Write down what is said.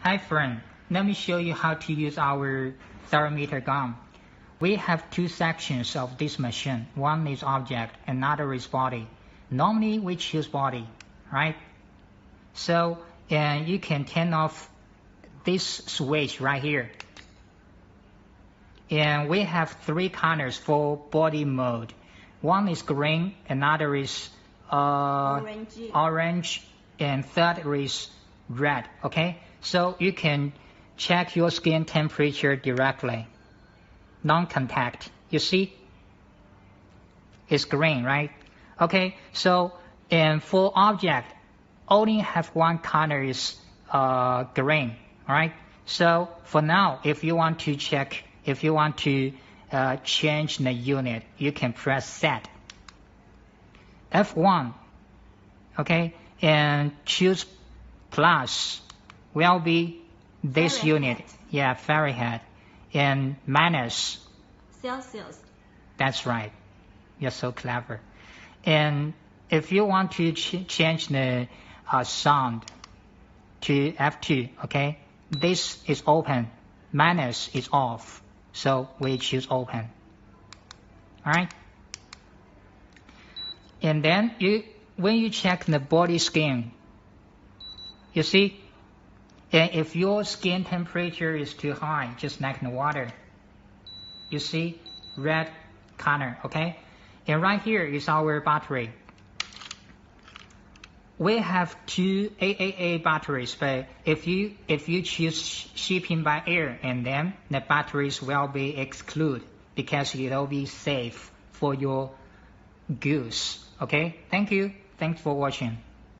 Hi friend, let me show you how to use our thermometer gun. We have two sections of this machine. One is object, another is body. Normally we choose body, right? So you can turn off this switch right here. And we have three colors for body mode. One is green, another is orange, and third is red, okay? So you can check your skin temperature directly. Non-contact, you see? It's green, right? Okay, so and for object, only have one color is green, alright? So for now, if you want to check, if you want to change the unit, you can press set. F1, okay, and choose plus will be this Fahrenheit. unit, yeah, Fahrenheit, and minus. Celsius. That's right. You're so clever. And if you want to change the sound to F2, okay, this is open, minus is off, so we choose open. All right. And then when you check the body skin, you see, and if your skin temperature is too high, just like the water, you see red color, okay? And right here is our battery. We have two AAA batteries, but if you choose shipping by air, and then the batteries will be excluded because it will be safe for your goods. Okay? Thank you. Thanks for watching.